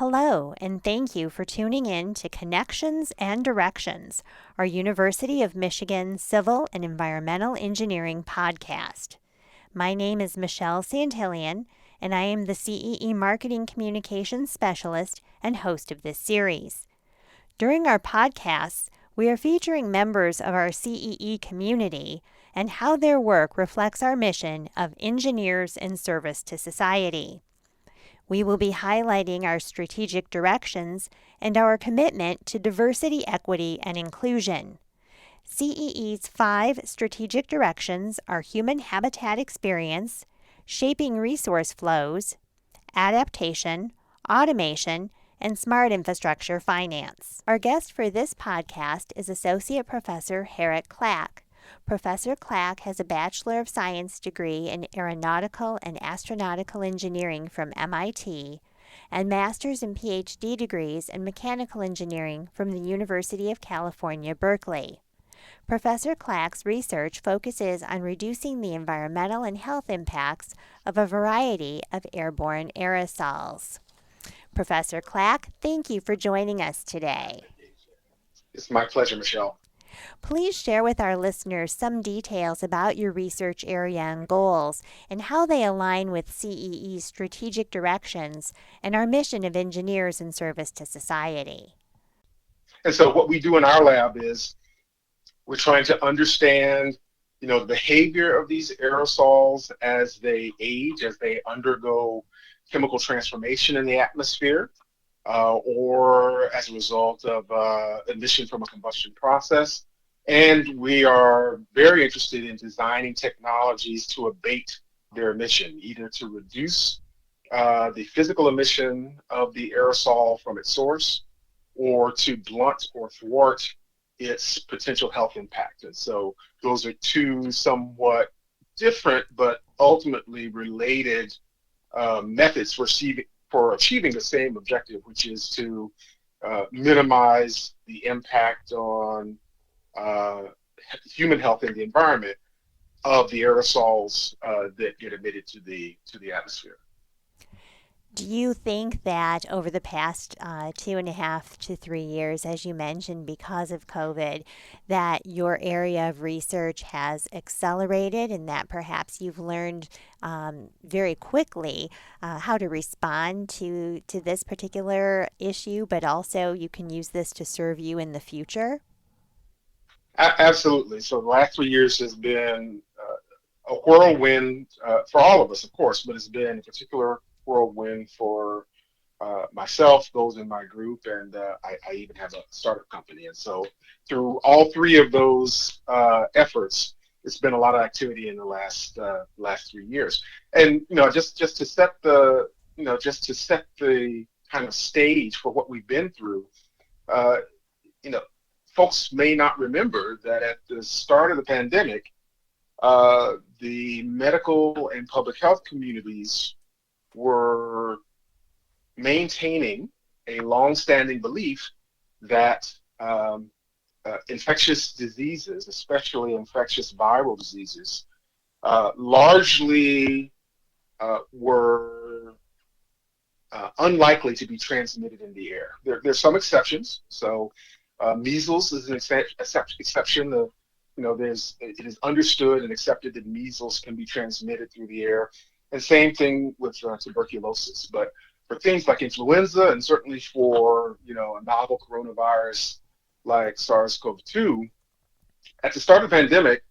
Hello, and thank you for tuning in to Connections and Directions, our University of Michigan Civil and Environmental Engineering podcast. My name is Michelle Santillan, and I am the CEE Marketing Communications Specialist and host of this series. During our podcasts, we are featuring members of our CEE community and how their work reflects our mission of engineers in service to society. We will be highlighting our strategic directions and our commitment to diversity, equity, and inclusion. CEE's 5 strategic directions are human habitat experience, shaping resource flows, adaptation, automation, and smart infrastructure finance. Our guest for this podcast is Associate Professor Herrick Clack. Professor Clack has a Bachelor of Science degree in Aeronautical and Astronautical Engineering from MIT and Master's and PhD degrees in Mechanical Engineering from the University of California, Berkeley. Professor Clack's research focuses on reducing the environmental and health impacts of a variety of airborne aerosols. Professor Clack, thank you for joining us today. It's my pleasure, Michelle. Please share with our listeners some details about your research area and goals and how they align with CEE's strategic directions and our mission of engineers in service to society. And so what we do in our lab is we're trying to understand, the behavior of these aerosols as they age, as they undergo chemical transformation in the atmosphere, or as a result of emission from a combustion process. And we are very interested in designing technologies to abate their emission, either to reduce the physical emission of the aerosol from its source, or to blunt or thwart its potential health impact. And so those are two somewhat different but ultimately related methods for achieving the same objective, which is to minimize the impact on human health and the environment of the aerosols that get emitted to the atmosphere. Do you think that over the past 2.5 to 3 years, as you mentioned, because of COVID, that your area of research has accelerated and that perhaps you've learned very quickly how to respond to this particular issue, but also you can use this to serve you in the future? Absolutely. So the last 3 years has been a whirlwind for all of us, of course, but it's been a particular whirlwind for myself, those in my group, and I even have a startup company. And so through all three of those efforts, it's been a lot of activity in the last 3 years. And just to set the kind of stage for what we've been through, uh, you know, folks may not remember that at the start of the pandemic, the medical and public health communities were maintaining a long-standing belief that infectious diseases, especially infectious viral diseases, largely were unlikely to be transmitted in the air. There's some exceptions. So measles is an exception. It is understood and accepted that measles can be transmitted through the air, and same thing with tuberculosis. But for things like influenza, and certainly for a novel coronavirus like SARS-CoV-2, at the start of the pandemic,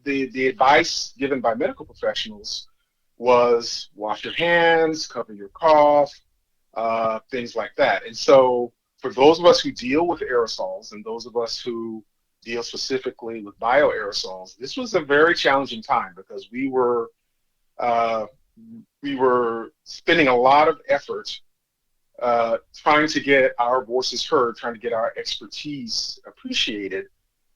the advice given by medical professionals was wash your hands, cover your cough, things like that. And so for those of us who deal with aerosols and those of us who deal specifically with bioaerosols, this was a very challenging time because we were spending a lot of effort trying to get our voices heard, trying to get our expertise appreciated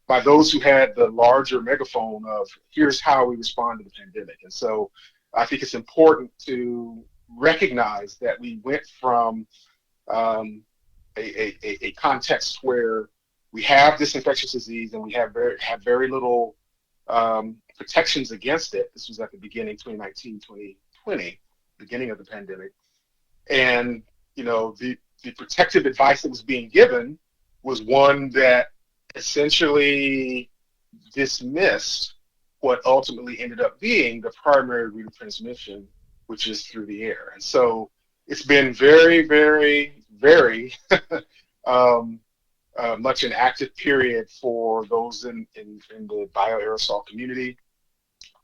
by those who had the larger megaphone of here's how we respond to the pandemic. And so I think it's important to recognize that we went from a context where we have this infectious disease and we have very little protections against it. This was at the beginning, 2019, 2020, beginning of the pandemic. And the protective advice that was being given was one that essentially dismissed what ultimately ended up being the primary route of transmission, which is through the air. And so it's been very, very, very um, much an active period for those in the bioaerosol community.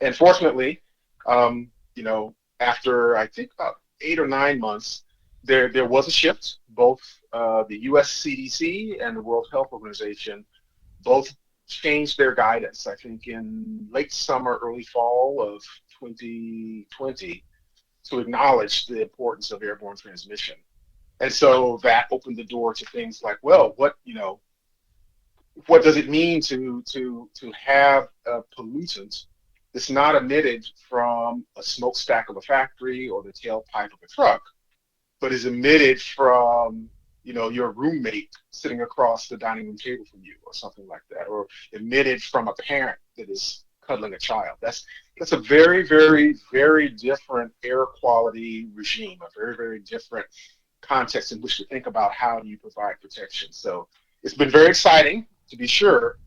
And fortunately, you know, after I think about 8 or 9 months, there was a shift. Both the U.S. CDC and the World Health Organization both changed their guidance. I think in late summer, early fall of 2020, to acknowledge the importance of airborne transmission. And so that opened the door to things like, well, what does it mean to have a pollutant that's not emitted from a smokestack of a factory or the tailpipe of a truck, but is emitted from your roommate sitting across the dining room table from you, or something like that, or emitted from a parent that is cuddling a child. That's a very, very, very different air quality regime, a very, very different context in which to think about how do you provide protection. So it's been very exciting, to be sure,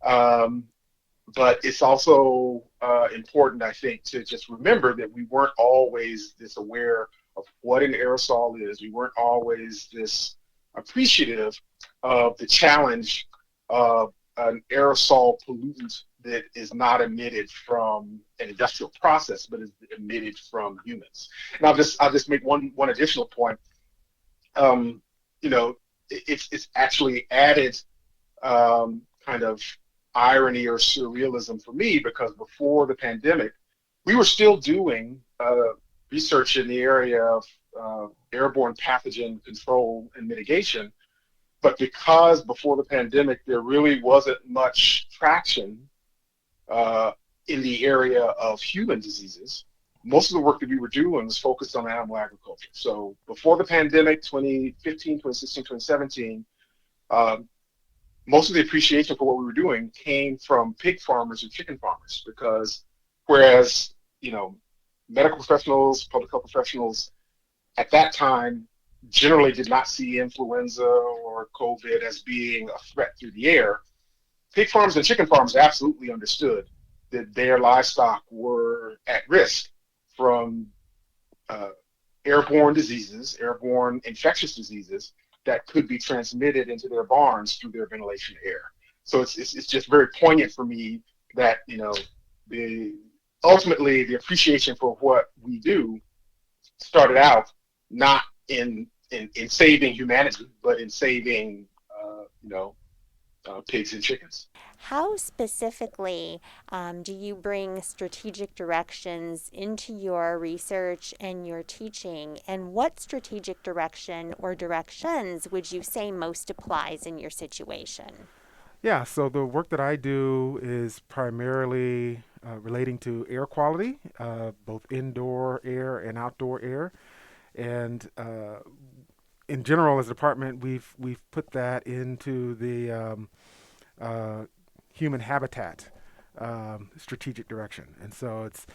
but it's also important, I think, to just remember that we weren't always this aware of what an aerosol is. We weren't always this appreciative of the challenge of an aerosol pollutant that is not emitted from an industrial process, but is emitted from humans. And I'll just make one additional point. It's actually added kind of irony or surrealism for me, because before the pandemic, we were still doing research in the area of airborne pathogen control and mitigation. But because before the pandemic, there really wasn't much traction in the area of human diseases, most of the work that we were doing was focused on animal agriculture. So before the pandemic, 2015, 2016, 2017, most of the appreciation for what we were doing came from pig farmers and chicken farmers, because whereas, medical professionals, public health professionals at that time generally did not see influenza or COVID as being a threat through the air, pig farms and chicken farms absolutely understood that their livestock were at risk from airborne diseases, airborne infectious diseases that could be transmitted into their barns through their ventilation air. So it's just very poignant for me that ultimately the appreciation for what we do started out not in saving humanity, but in saving pigs and chickens. How specifically do you bring strategic directions into your research and your teaching, and what strategic direction or directions would you say most applies in your situation? Yeah, so the work that I do is primarily relating to air quality, both indoor air and outdoor air. And in general, as a department, we've put that into the human habitat strategic direction. And so it's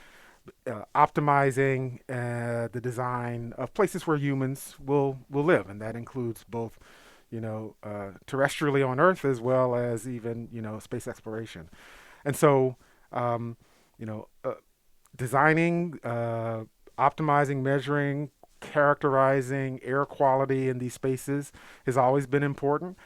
optimizing the design of places where humans will live, and that includes both terrestrially on Earth as well as even space exploration. And so designing, optimizing, measuring, characterizing air quality in these spaces has always been important.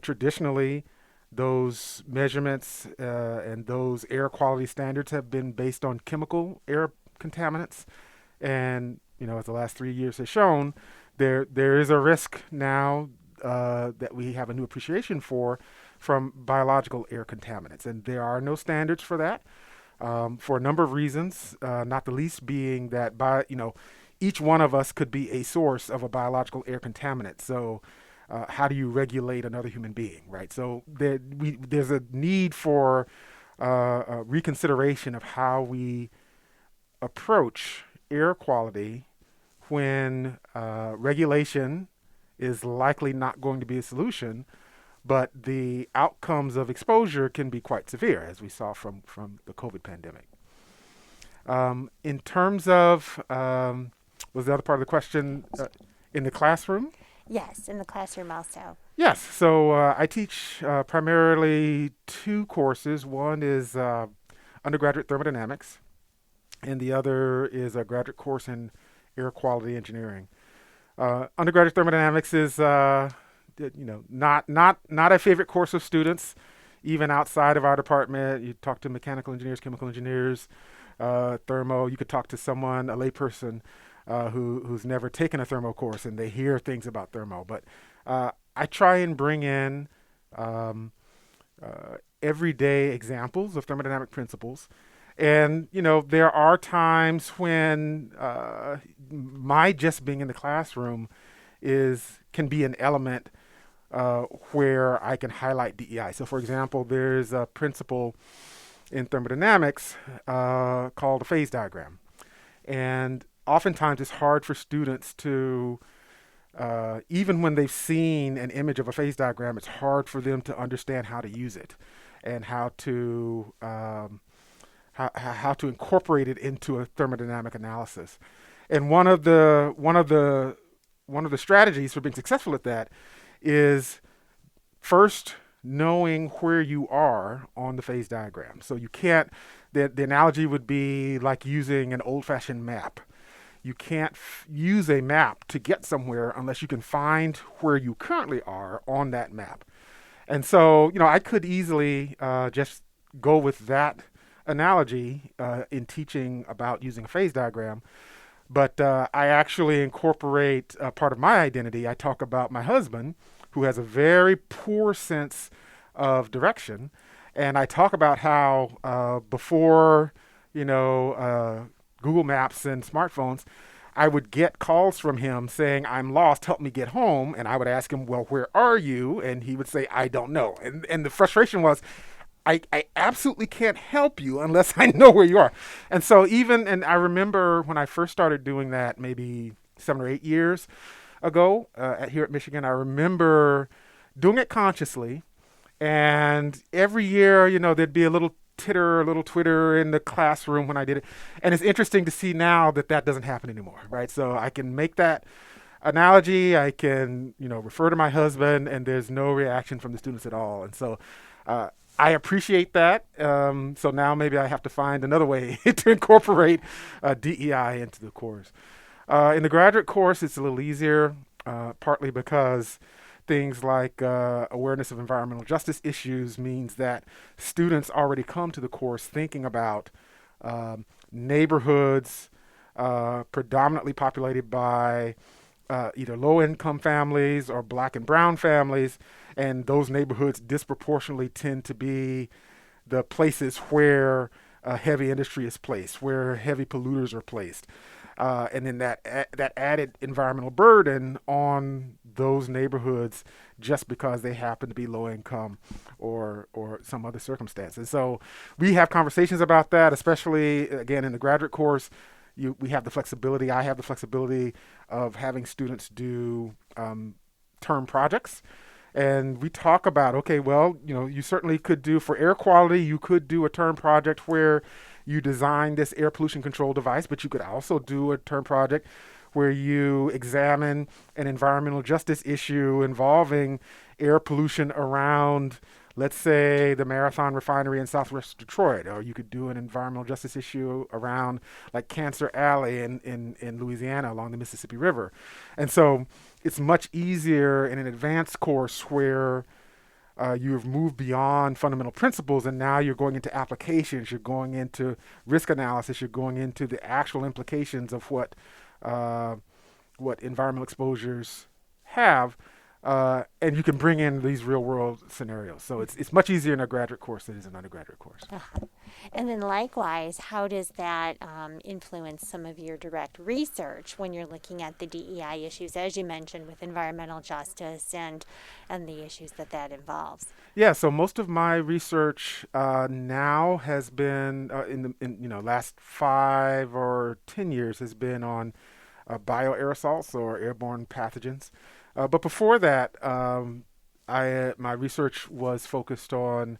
Traditionally, those measurements and those air quality standards have been based on chemical air contaminants. And, as the last 3 years has shown, there is a risk now that we have a new appreciation for from biological air contaminants. And there are no standards for that for a number of reasons, not the least being that each one of us could be a source of a biological air contaminant. So how do you regulate another human being, right? So there's a need for a reconsideration of how we approach air quality when regulation is likely not going to be a solution, but the outcomes of exposure can be quite severe, as we saw from the COVID pandemic. In terms of, was the other part of the question in the classroom? Yes, in the classroom also. Yes, so I teach primarily two courses. One is undergraduate thermodynamics, and the other is a graduate course in air quality engineering. Undergraduate thermodynamics is, not a favorite course of students, even outside of our department. You talk to mechanical engineers, chemical engineers, thermo. You could talk to someone, a layperson, who's never taken a thermo course, and they hear things about thermo. But I try and bring in um, everyday examples of thermodynamic principles. And, there are times when my just being in the classroom can be an element where I can highlight DEI. So, for example, there's a principle in thermodynamics called a phase diagram. And oftentimes it's hard for students to, even when they've seen an image of a phase diagram, it's hard for them to understand how to use it and how to incorporate it into a thermodynamic analysis. And one of the strategies for being successful at that is first knowing where you are on the phase diagram. So you can't. The analogy would be like using an old-fashioned map. You can't use a map to get somewhere unless you can find where you currently are on that map. And so, I could easily just go with that analogy in teaching about using a phase diagram. But I actually incorporate part of my identity. I talk about my husband, who has a very poor sense of direction. And I talk about how before, Google Maps and smartphones, I would get calls from him saying, "I'm lost, help me get home." And I would ask him, "Well, where are you?" And he would say, "I don't know." And the frustration was, I absolutely can't help you unless I know where you are. And I remember when I first started doing that maybe 7 or 8 years ago here at Michigan, I remember doing it consciously. And every year, there'd be a little titter, a little twitter in the classroom when I did it. And it's interesting to see now that that doesn't happen anymore, right? So I can make that analogy. I can, refer to my husband, and there's no reaction from the students at all. And so I appreciate that. So now maybe I have to find another way to incorporate DEI into the course. In the graduate course, it's a little easier, partly because things like awareness of environmental justice issues means that students already come to the course thinking about neighborhoods predominantly populated by either low-income families or black and brown families, and those neighborhoods disproportionately tend to be the places where heavy industry is placed, where heavy polluters are placed. And then that added environmental burden on those neighborhoods just because they happen to be low income or some other circumstances. So we have conversations about that, especially again in the graduate course. We have the flexibility. I have the flexibility of having students do term projects. And we talk about, okay, well, you certainly could do for air quality, you could do a term project where you design this air pollution control device, but you could also do a term project where you examine an environmental justice issue involving air pollution around, let's say, the Marathon refinery in southwest Detroit. Or you could do an environmental justice issue around like Cancer Alley in Louisiana along the Mississippi River. And so it's much easier in an advanced course where you've moved beyond fundamental principles and now you're going into applications, you're going into risk analysis, you're going into the actual implications of what environmental exposures have, and you can bring in these real world scenarios. So it's much easier in a graduate course than it is an undergraduate course. Uh-huh. And then likewise, how does that influence some of your direct research when you're looking at the DEI issues, as you mentioned, with environmental justice and the issues that involves? Yeah, so most of my research now has been in last 5 or 10 years has been on bioaerosols or airborne pathogens. But before that, my research was focused on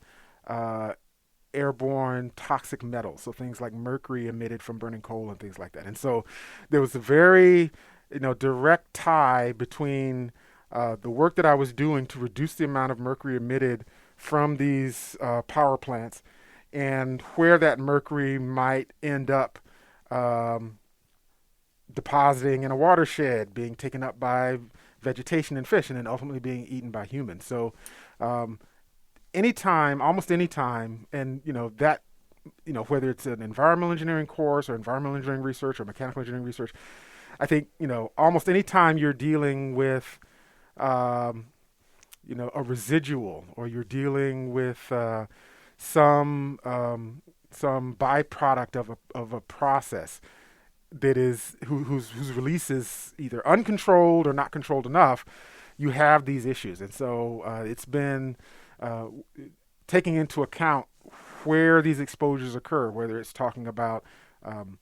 airborne toxic metals, so things like mercury emitted from burning coal and things like that. And so there was a very direct tie between the work that I was doing to reduce the amount of mercury emitted from these power plants and where that mercury might end up um, depositing in a watershed, being taken up by vegetation and fish, and then ultimately being eaten by humans. So, um, anytime, almost any time, and that, whether it's an environmental engineering course or environmental engineering research or mechanical engineering research, I think almost any time you're dealing with um, a residual, or you're dealing with some byproduct of a process that is whose release is either uncontrolled or not controlled enough, you have these issues. And so it's been uh, taking into account where these exposures occur, whether it's talking about um,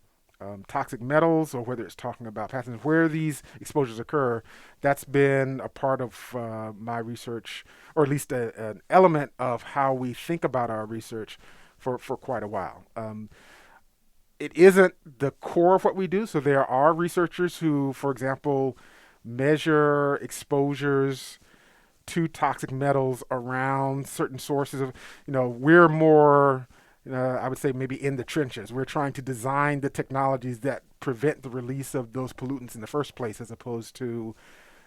toxic metals or whether it's talking about pathogens, where these exposures occur. That's been a part of my research, or at least an element of how we think about our research for quite a while. It isn't the core of what we do. So there are researchers who, for example, measure exposures to toxic metals around certain sources of, we're more, I would say maybe in the trenches. We're trying to design the technologies that prevent the release of those pollutants in the first place, as opposed to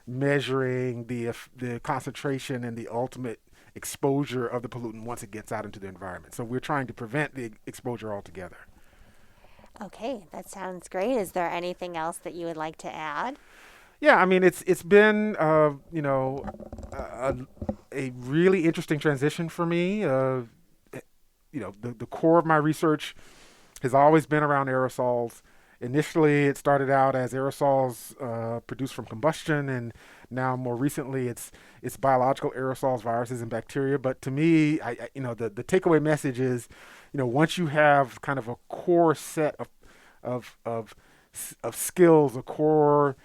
measuring the concentration and the ultimate exposure of the pollutant once it gets out into the environment. So we're trying to prevent the exposure altogether. Okay, that sounds great. Is there anything else that you would like to add? Yeah, I mean, it's been a really interesting transition for me. The core of my research has always been around aerosols. Initially, it started out as aerosols produced from combustion, and now more recently, it's biological aerosols, viruses, and bacteria. But to me, the takeaway message is, once you have kind of a core set of skills, a core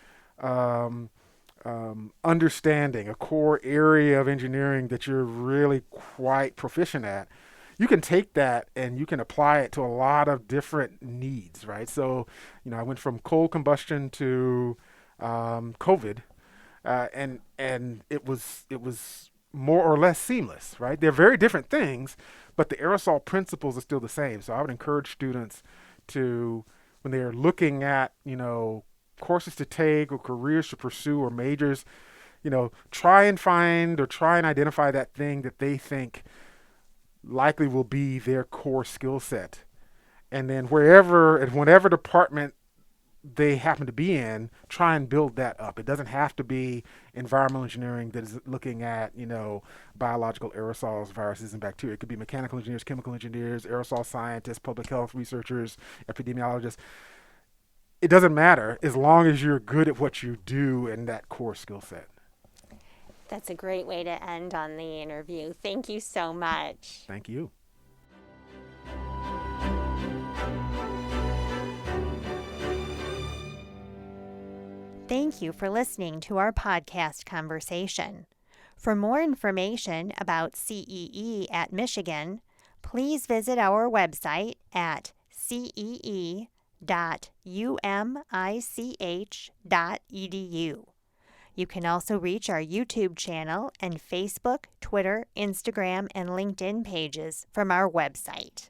understanding, a core area of engineering that you're really quite proficient at, you can take that and you can apply it to a lot of different needs, right? So, I went from coal combustion to COVID, and it was more or less seamless, right? They're very different things, but the aerosol principles are still the same. So I would encourage students to, when they're looking at, courses to take or careers to pursue or majors, try and find or try and identify that thing that they think likely will be their core skill set. And then wherever and whatever department they happen to be in, try and build that up. It doesn't have to be environmental engineering that is looking at, biological aerosols, viruses, and bacteria. It could be mechanical engineers, chemical engineers, aerosol scientists, public health researchers, epidemiologists. It doesn't matter as long as you're good at what you do and that core skill set. That's a great way to end on the interview. Thank you so much. Thank you. Thank you for listening to our podcast conversation. For more information about CEE at Michigan, please visit our website at cee.umich.edu. You can also reach our YouTube channel and Facebook, Twitter, Instagram, and LinkedIn pages from our website.